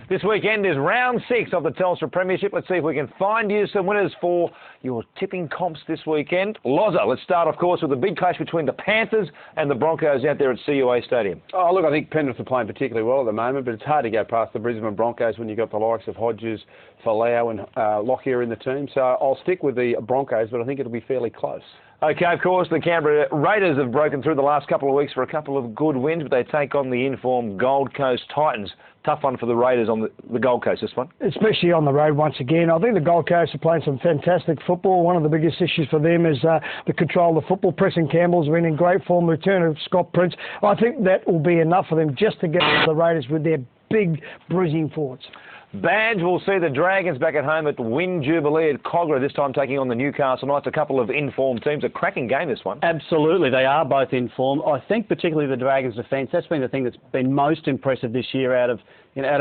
This weekend is round 6 of the Telstra Premiership. Let's see if we can find you some winners for your tipping comps this weekend. Loza, let's start, of course, with the big clash between the Panthers and the Broncos out there at CUA Stadium. Oh, look, I think Penrith are playing particularly well at the moment, but it's hard to go past the Brisbane Broncos when you've got the likes of Hodges, Folau and Lockyer in the team. So I'll stick with the Broncos, but I think it'll be fairly close. OK, of course, the Canberra Raiders have broken through the last couple of weeks for a couple of good wins, but they take on the informed Gold Coast Titans. Tough one for the Raiders on the Gold Coast, this one. Especially on the road once again. I think the Gold Coast are playing some fantastic football. One of the biggest issues for them is the control of the football. Preston Campbell's been in great form. The return of Scott Prince. I think that will be enough for them just to get the Raiders with their big bruising forwards. Badge will see the Dragons back at home at Win Jubilee at Cogra, this time taking on the Newcastle Knights. A couple of informed teams. A cracking game, this one. Absolutely, they are both in form. I think particularly the Dragons' defence, that's been the thing that's been most impressive this year out of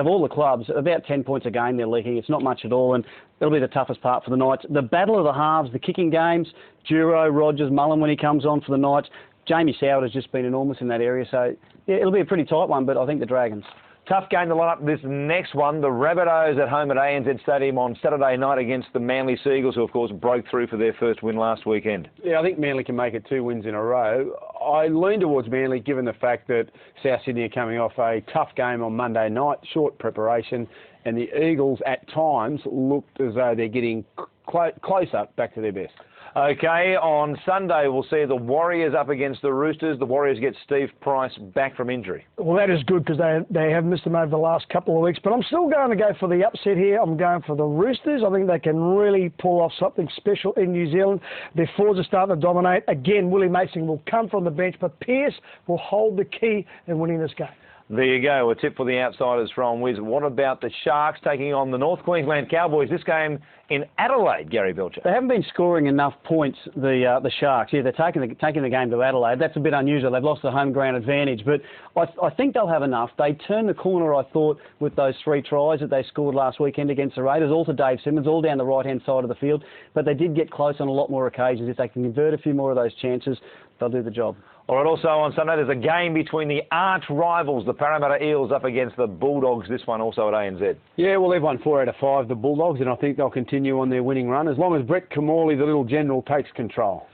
all the clubs. About 10 points a game they're leaking. It's not much at all, and it'll be the toughest part for the Knights. The battle of the halves, the kicking games, Duro, Rogers, Mullen when he comes on for the Knights. Jamie Soward has just been enormous in that area, so yeah, it'll be a pretty tight one, but I think the Dragons. Tough game to line up this next one. The Rabbitohs at home at ANZ Stadium on Saturday night against the Manly Seagulls, who of course broke through for their first win last weekend. Yeah, I think Manly can make it 2 wins in a row. I lean towards Manly given the fact that South Sydney are coming off a tough game on Monday night, short preparation, and the Eagles at times looked as though they're getting closer back to their best. OK, on Sunday we'll see the Warriors up against the Roosters. The Warriors get Steve Price back from injury. Well, that is good because they have missed him over the last couple of weeks. But I'm still going to go for the upset here. I'm going for the Roosters. I think they can really pull off something special in New Zealand. Their forwards are starting to dominate. Again, Willie Mason will come from the bench, but Pearce will hold the key in winning this game. There you go, a tip for the outsiders from Wiz. What about the Sharks taking on the North Queensland Cowboys? This game in Adelaide, Gary Belcher. They haven't been scoring enough points, the Sharks. Yeah, they're taking the game to Adelaide. That's a bit unusual. They've lost the home ground advantage, but I think they'll have enough. They turned the corner, I thought, with those 3 tries that they scored last weekend against the Raiders, all to Dave Simmons, all down the right-hand side of the field. But they did get close on a lot more occasions. If they can convert a few more of those chances, they'll do the job. All right, also on Sunday, there's a game between the arch rivals, the Parramatta Eels, up against the Bulldogs, this one also at ANZ. Yeah, well, they've won 4 out of 5, the Bulldogs, and I think they'll continue on their winning run as long as Brett Camorley, the little general, takes control.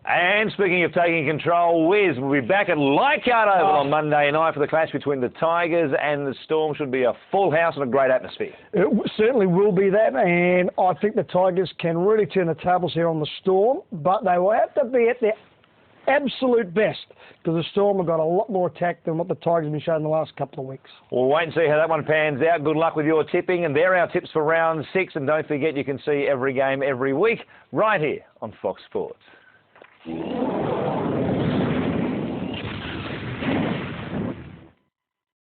And speaking of taking control, Wiz will be back at Leichhardt Oval on Monday night for the clash between the Tigers and the Storm. Should be a full house and a great atmosphere. It certainly will be that, and I think the Tigers can really turn the tables here on the Storm, but they will have to be at their absolute best because the Storm have got a lot more attack than what the Tigers have been showing the last couple of weeks. We'll wait and see how that one pans out. Good luck with your tipping, and there are our tips for round 6, and don't forget you can see every game every week right here on Fox Sports.